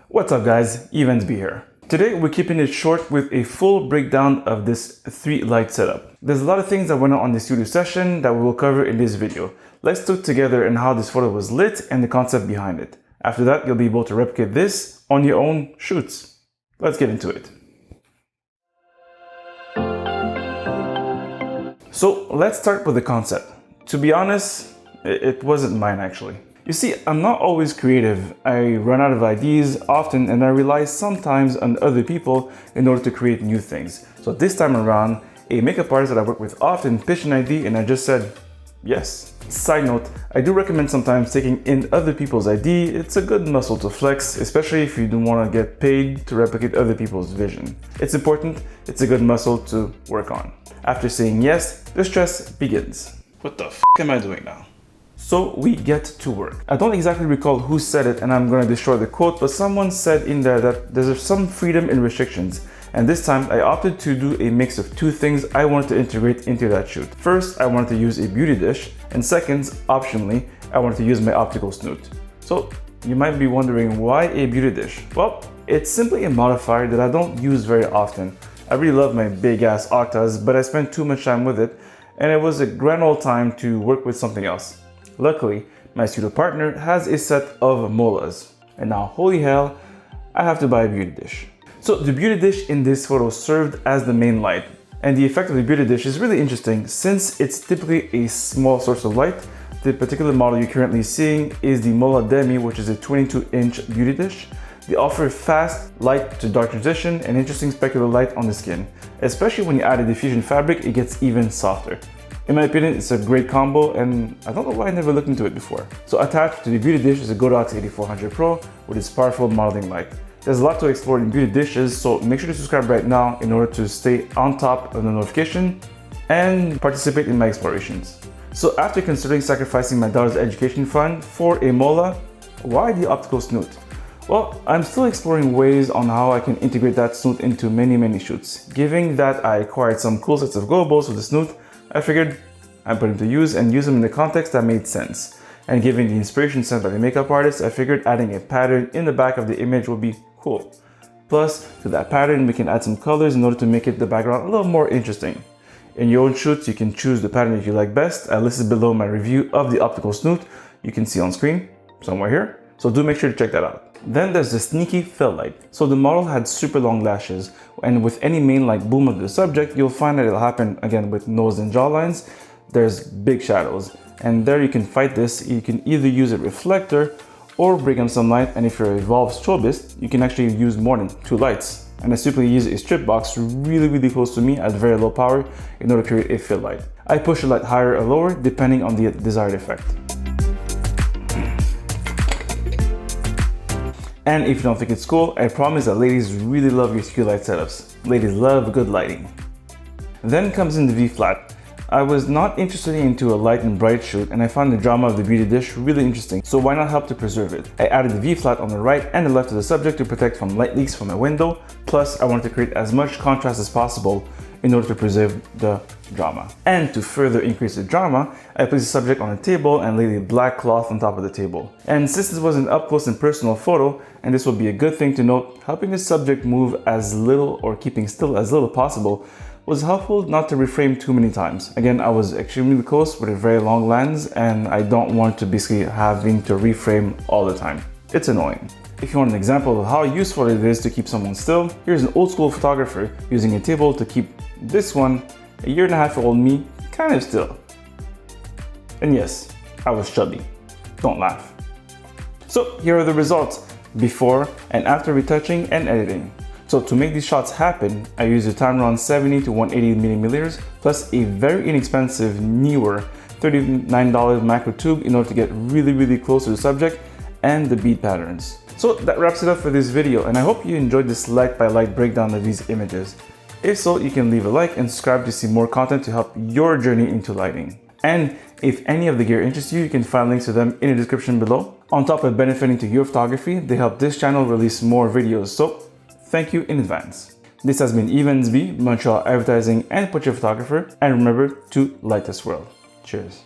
What's up guys, YvensB here. Today we're keeping it short with a full breakdown of this 3 light setup. There's a lot of things that went on in the studio session that we will cover in this video. Let's look together in how this photo was lit and the concept behind it. After that, you'll be able to replicate this on your own shoots. Let's get into it. So let's start with the concept. To be honest, it wasn't mine actually. You see, I'm not always creative. I run out of ideas often and I rely sometimes on other people in order to create new things. So this time around, a makeup artist that I work with often pitched an idea and I just said, yes. Side note, I do recommend sometimes taking in other people's idea. It's a good muscle to flex, especially if you don't want to get paid to replicate other people's vision. It's important, it's a good muscle to work on. After saying yes, the stress begins. What the f am I doing now? So we get to work. I don't exactly recall who said it and I'm going to destroy the quote, but someone said in there that there's some freedom in restrictions. And this time I opted to do a mix of 2 things I wanted to integrate into that shoot. First, I wanted to use a beauty dish, and second, optionally, I wanted to use my Optical Snoot. So you might be wondering, why a beauty dish? Well, it's simply a modifier that I don't use very often. I really love my big ass octas, but I spent too much time with it, and it was a grand old time to work with something else. Luckily, my studio partner has a set of MOLAs, and now holy hell, I have to buy a beauty dish. So the beauty dish in this photo served as the main light, and the effect of the beauty dish is really interesting since it's typically a small source of light. The particular model you're currently seeing is the MOLA Demi, which is a 22-inch beauty dish. They offer fast light to dark transition and interesting specular light on the skin. Especially when you add a diffusion fabric, it gets even softer. In my opinion, it's a great combo and I don't know why I never looked into it before. So attached to the beauty dish is a Godox 8400 Pro with its powerful modeling light. There's a lot to explore in beauty dishes, so make sure to subscribe right now in order to stay on top of the notification and participate in my explorations. So after considering sacrificing my daughter's education fund for a MOLA, why the Optical Snoot? Well, I'm still exploring ways on how I can integrate that snoot into many shoots. Given that I acquired some cool sets of goggles with the snoot, I figured I'd put them to use and use them in the context that made sense. And given the inspiration sent by the makeup artist, I figured adding a pattern in the back of the image would be cool. Plus, to that pattern, we can add some colors in order to make it the background a little more interesting. In your own shoots, you can choose the pattern that you like best. I listed below my review of the Optical Snoot. You can see on screen, somewhere here. So do make sure to check that out. Then there's the sneaky fill light. So the model had super long lashes, and with any main light boom of the subject, you'll find that it'll happen again with nose and jaw lines. There's big shadows, and there you can fight this. You can either use a reflector or bring on some light, and if you're an evolved strobist, you can actually use more than 2 lights. And I simply use a strip box really close to me at very low power in order to create a fill light. I push the light higher or lower depending on the desired effect. And if you don't think it's cool, I promise that ladies really love your skew light setups. Ladies love good lighting. Then comes in the Vflat. I was not interested into a light and bright shoot, and I found the drama of the beauty dish really interesting, so why not help to preserve it? I added the Vflat on the right and the left of the subject to protect from light leaks from my window, plus I wanted to create as much contrast as possible in order to preserve the drama. And to further increase the drama, I placed the subject on a table and laid a black cloth on top of the table. And since this was an up close and personal photo, and this would be a good thing to note, helping the subject move as little or keeping still as little possible was helpful not to reframe too many times. Again, I was extremely close with a very long lens and I don't want to basically having to reframe all the time. It's annoying. If you want an example of how useful it is to keep someone still, here's an old school photographer using a table to keep this one, a 1.5-year-old me, kind of still. And yes, I was chubby. Don't laugh. So here are the results, before and after retouching and editing. So to make these shots happen, I used a Tamron 70 to 180mm plus a very inexpensive, newer $39 macro tube in order to get really close to the subject and the bead patterns. So that wraps it up for this video, and I hope you enjoyed this light by light breakdown of these images. If so, you can leave a like and subscribe to see more content to help your journey into lighting. And if any of the gear interests you, you can find links to them in the description below. On top of benefiting to your photography, they help this channel release more videos, so thank you in advance. This has been YvensB, Montreal advertising and portrait photographer, and remember to light this world. Cheers.